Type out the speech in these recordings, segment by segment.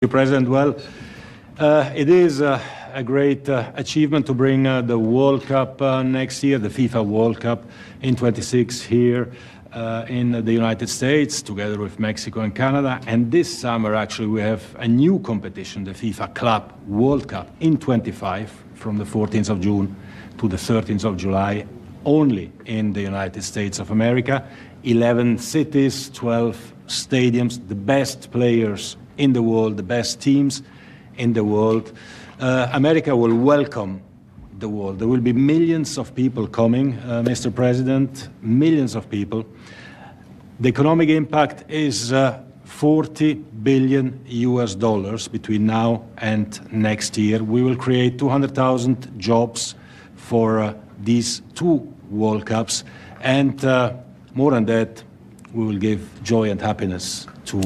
President. Well, it is a great achievement to bring the World Cup next year, the FIFA World Cup in 26 here in the United States, together with Mexico and Canada. And this summer, actually, we have a new competition, the FIFA Club World Cup in 25, from the 14th of June to the 13th of July, only in the United States of America. 11 cities, 12 stadiums, the best players in the world, the best teams in the world. America will welcome the world. There will be millions of people coming, Mr. President, millions of people. The economic impact is $40 billion between now and next year. We will create 200,000 jobs for these two World Cups, and more than that, we will give joy and happiness to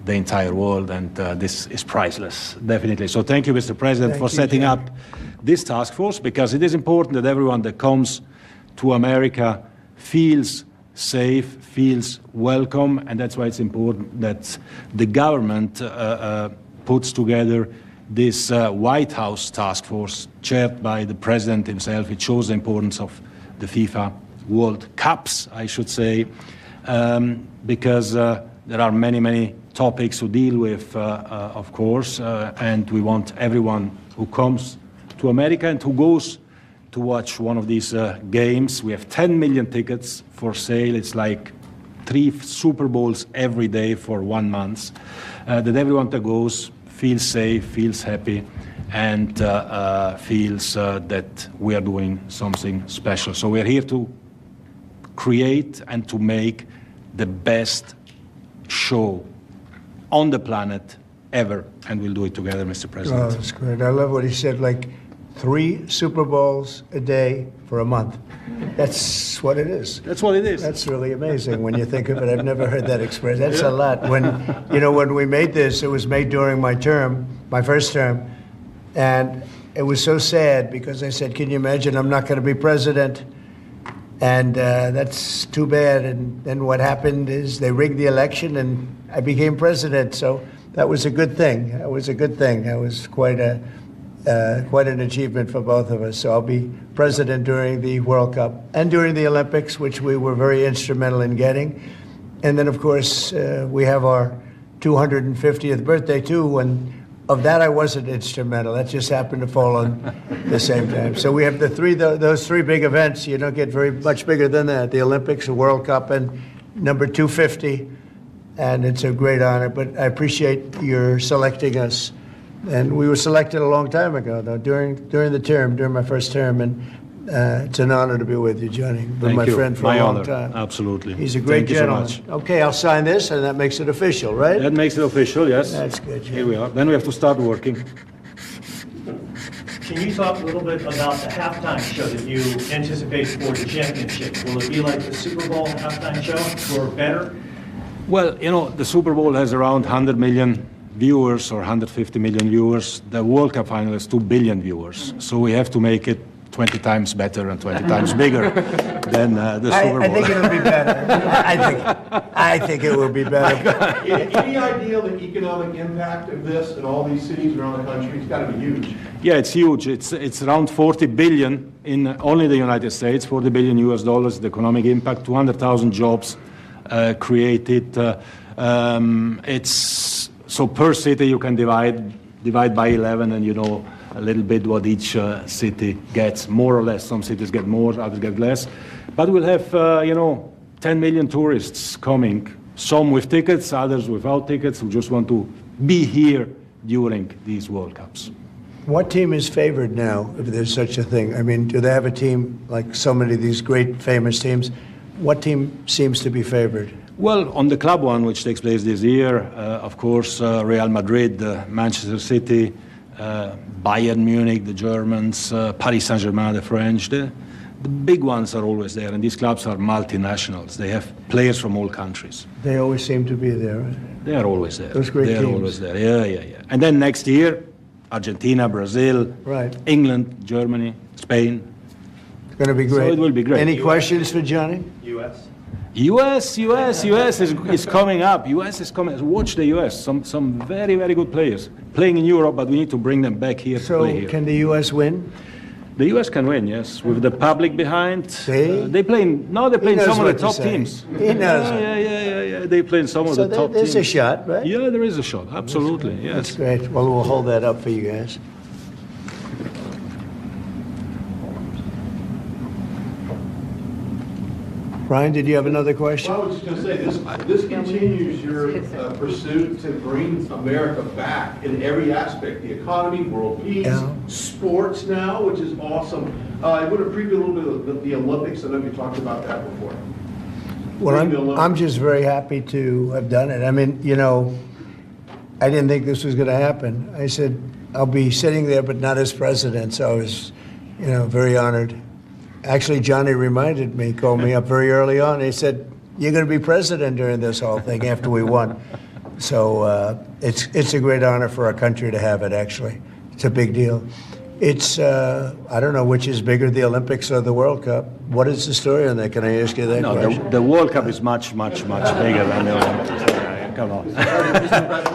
the entire world, and this is priceless, definitely. So thank you, Mr. President, for setting up this task force, because it is important that everyone that comes to America feels safe, feels welcome, and that's why it's important that the government puts together this White House task force chaired by the President himself. It shows the importance of the FIFA World Cups, I should say, because there are many topics to deal with, of course, and we want everyone who comes to America and who goes to watch one of these games. We have 10 million tickets for sale. It's like 3 Super Bowls every day for 1 month. That everyone that goes feels safe, feels happy, and feels that we are doing something special. So we are here to create and to make the best show on the planet ever, and we'll do it together, Mr. President. Oh, that's great. I love what he said, like 3 Super Bowls a day for a month. That's what it is. That's what it is. That's really amazing when you think of it. I've never heard that expressed. That's a lot. When we made this, it was made during my term, my first term, and it was so sad because I said, can you imagine, I'm not going to be president? And that's too bad. And then what happened is they rigged the election and I became president. So that was a good thing. That was a good thing. That was quite an achievement for both of us. So I'll be president during the World Cup and during the Olympics, which we were very instrumental in getting. And then, of course, we have our 250th birthday, too. And of that, I wasn't instrumental. That just happened to fall on the same time. So we have those three big events. You don't get very much bigger than that. The Olympics, the World Cup, and number 250. And it's a great honor. But I appreciate your selecting us. And we were selected a long time ago, though, during my first term. And it's an honor to be with you, Johnny. Been my friend for a long time. Absolutely. He's a great gentleman. Thank you so much. Okay, I'll sign this, and that makes it official, right? That makes it official, yes. That's good, Johnny. Here we are. Then we have to start working. Can you talk a little bit about the halftime show that you anticipate for the championship? Will it be like the Super Bowl halftime show, or better? Well, the Super Bowl has around 100 million viewers or 150 million viewers. The World Cup final has 2 billion viewers. So we have to make it 20 times better and 20 times bigger than the Super Bowl. I think it'll be better. I think it will be better. Any idea of the economic impact of this in all these cities around the country? It's got to be huge. Yeah, it's huge. It's around 40 billion in only the United States, $40 billion, the economic impact, 200,000 jobs created. It's so per city you can divide by 11, and a little bit what each city gets, more or less. Some cities get more, others get less. But we'll have, 10 million tourists coming, some with tickets, others without tickets, who just want to be here during these World Cups. What team is favored now, if there's such a thing? I mean, do they have a team like so many of these great famous teams? What team seems to be favored? Well, on the club one, which takes place this year, of course, Real Madrid, Manchester City, Bayern Munich, the Germans, Paris Saint-Germain, the French. The big ones are always there, and these clubs are multinationals. They have players from all countries. They always seem to be there, right? They are always there. Those great teams. They are always there, yeah. And then next year, Argentina, Brazil, right. England, Germany, Spain. It's going to be great. So it will be great. Any questions for Johnny? U.S.? US is coming up. US is coming. Watch the US. Some very, very good players playing in Europe, but we need to bring them back here to So play here. can the U.S. win? The US can win, yes, with the public behind. See? They playing now. They're playing knows some of what the to top say. teams. He knows. Yeah. They playing some of So the top there's teams. a shot, right? Yeah, there is a shot. Absolutely, That's yes. great. Well, we'll hold that up for you guys. Brian, did you have another question? Well, I was just going to say, this continues your pursuit to bring America back in every aspect, the economy, world peace, Yeah. sports now, which is awesome. I want to preview a little bit of the Olympics. I know you talked about that before. Well, Bring the Olympics. I'm just very happy to have done it. I mean, you know, I didn't think this was going to happen. I said, I'll be sitting there, but not as president. So I was, you know, very honored. Actually, Johnny reminded me, called me up very early on. He said, you're going to be president during this whole thing after we won. So it's a great honor for our country to have it, actually. It's a big deal. It's, I don't know which is bigger, the Olympics or the World Cup. What is the story on that? Can I ask you that No, question? the World Cup is much bigger than the Olympics. Yeah, come on.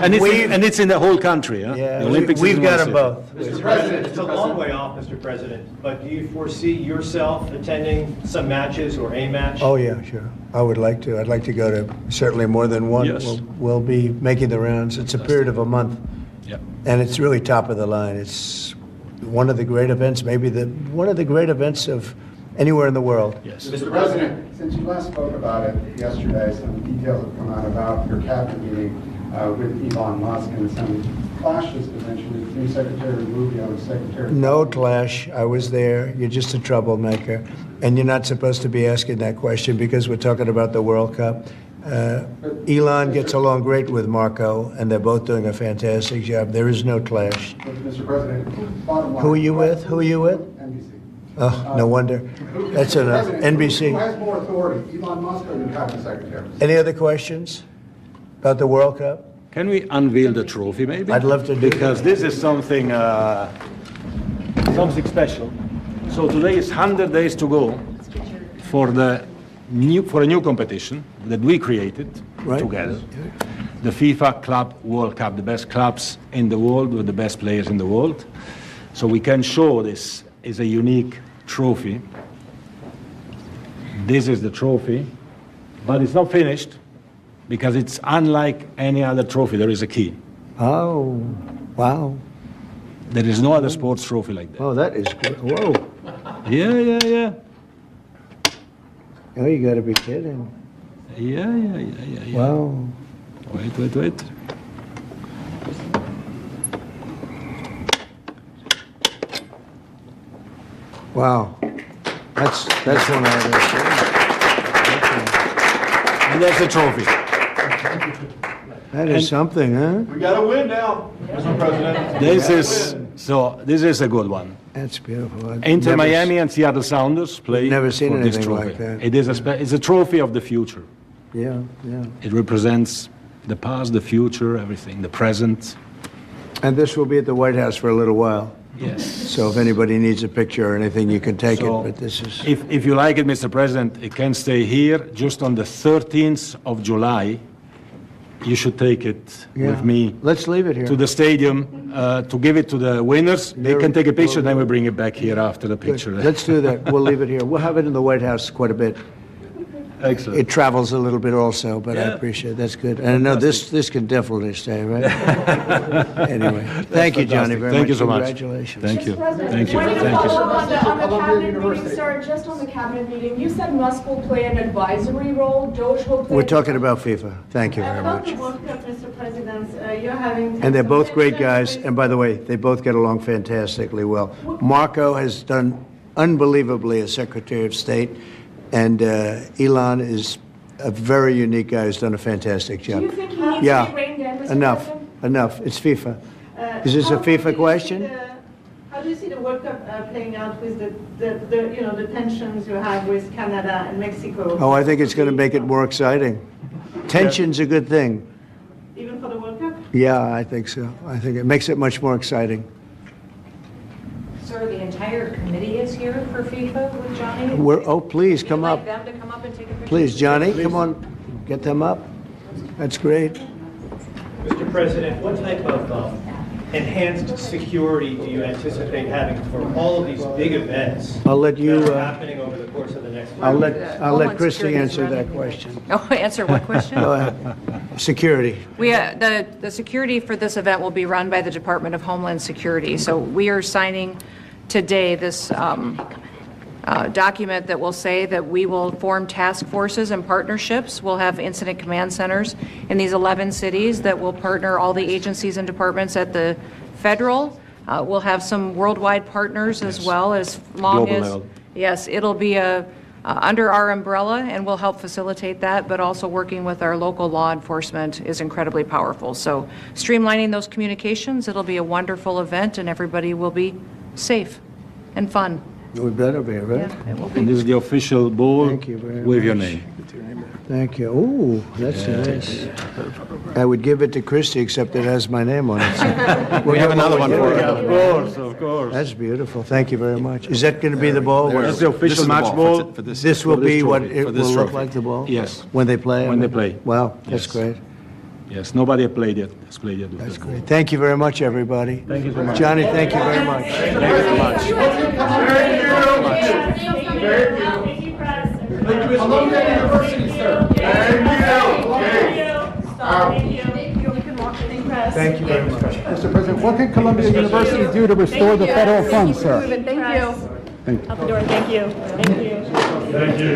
and it's in the whole country. Huh? Yeah, The Olympics we've is got massive. them both. Mr. President, it's a long way off, Mr. President, but do you foresee yourself attending some matches or a match? Oh, yeah, sure. I would like to. I'd like to go to certainly more than one. Yes. We'll be making the rounds. It's a period of a month, Yeah. and it's really top of the line. It's one of the great events, maybe one of the great events of anywhere in the world. Yes. Mr. President, since you last spoke about it yesterday, some details have come out about your cabinet meeting with Elon Musk and some clashes potentially between Secretary Rubio and Secretary. No clash. I was there. You're just a troublemaker, and you're not supposed to be asking that question because we're talking about the World Cup. Elon gets along great with Marco, and they're both doing a fantastic job. There is no clash. But, Mr. President, bottom line. Who are you with? Who are you with? NBC. Oh, no wonder. That's Mr. enough. President, NBC. Who has more authority, Elon Musk or the cabinet secretary? Any other questions about the World Cup? Can we unveil the trophy, maybe? I'd love to do Because this is something special. So today is 100 days to go for a new competition that we created Right. together. The FIFA Club World Cup, the best clubs in the world with the best players in the world. So we can show this is a unique trophy. This is the trophy, but it's not finished because it's unlike any other trophy. There is a key. Oh, wow. There is no other sports trophy like that. Oh, that is good. Whoa. Yeah. Oh, you got to be kidding. Yeah. Wow. Wait. Wow. That's one I ever And that's the trophy. seen. That is something, huh? We got to win now, Mr. President. This is a good one. That's beautiful. I've Inter never Miami and Seattle Sounders play Never seen for this anything trophy. like that. It is it's a trophy of the future. Yeah. It represents the past, the future, everything, the present. And this will be at the White House for a little while. Yes. So if anybody needs a picture or anything, you can take So, it. But this is. If you like it, Mr. President, it can stay here. Just on the 13th of July, you should take it Yeah. with me Let's leave it here. to the stadium to give it to the winners. They can take a picture, then we bring it back here after the Good. picture. Let's do that. We'll leave it here. We'll have it in the White House quite a bit. Excellent. It travels a little bit also, but I Yeah. appreciate it. That's good. And I know this can definitely stay, right? Anyway, thank you, Johnny, fantastic. very Thank much. you so much. Congratulations. Thank you. Mr. President, Thank you. wanted to Thank you. follow up on the Columbia cabinet meeting, University. sir, just on the cabinet meeting, you said Musk will play an advisory role, Doge will play. We're talking about FIFA. Thank you very About much. the World Cup, Mr. President, you're having. And they're both great guys. And by the way, they both get along fantastically well. Marco has done unbelievably as Secretary of State, and Elon is a very unique guy who's done a fantastic Do job. you think he needs Yeah, to be reined in, Mr. enough, President? enough. It's FIFA. Is this a How do you FIFA see question? How do you see the World Cup playing out with the tensions you have with Canada and Mexico? Oh, I think it's going to make it more exciting. Tension's a good thing. Even for the World Cup? Yeah, I think so. I think it makes it much more exciting. Sir, the entire committee is here for FIFA with Johnny? Oh, please, come Would you up. like them to come up and take a picture? Please, Johnny, come on, get them up. That's great. Mr. President, what type of enhanced security do you anticipate having for all of these big events I'll let you, that are happening over the course of the next I'll month? let Homeland Christie Security is answer running. that question. Oh, answer what question? Go ahead. Security. The security for this event will be run by the Department of Homeland Security. So we are signing today this document that will say that we will form task forces and partnerships. We'll have incident command centers in these 11 cities that will partner all the agencies and departments at the federal. We'll have some worldwide partners as well, as long Global as, level. yes, it'll be under our umbrella, and we'll help facilitate that, but also working with our local law enforcement is incredibly powerful. So streamlining those communications, it'll be a wonderful event, and everybody will be safe and fun. We better be, right? Yeah, it will And be. this is the official ball Thank you very with your much. name. Thank you. Ooh, that's nice. I would give it to Christie, except it has my name on it. We have another one for you. Of course, of course. That's beautiful. Thank you very much. Is that going to be the ball? That's the official match ball. This will for this be what trophy, it for this will look trophy. like, the ball? Yes. When they play? When they play. Wow, that's Yes. great. Yes, nobody has played yet. With That's this ball. great. Thank you very much, everybody. Thank you so much. Johnny, thank you very much. Thank you, Press. Columbia University, sir. Thank you. Thank you very much. Mr. President, what can Columbia University do to restore the federal funds, sir? Thank you. Out the door, thank you. Thank you. Thank you.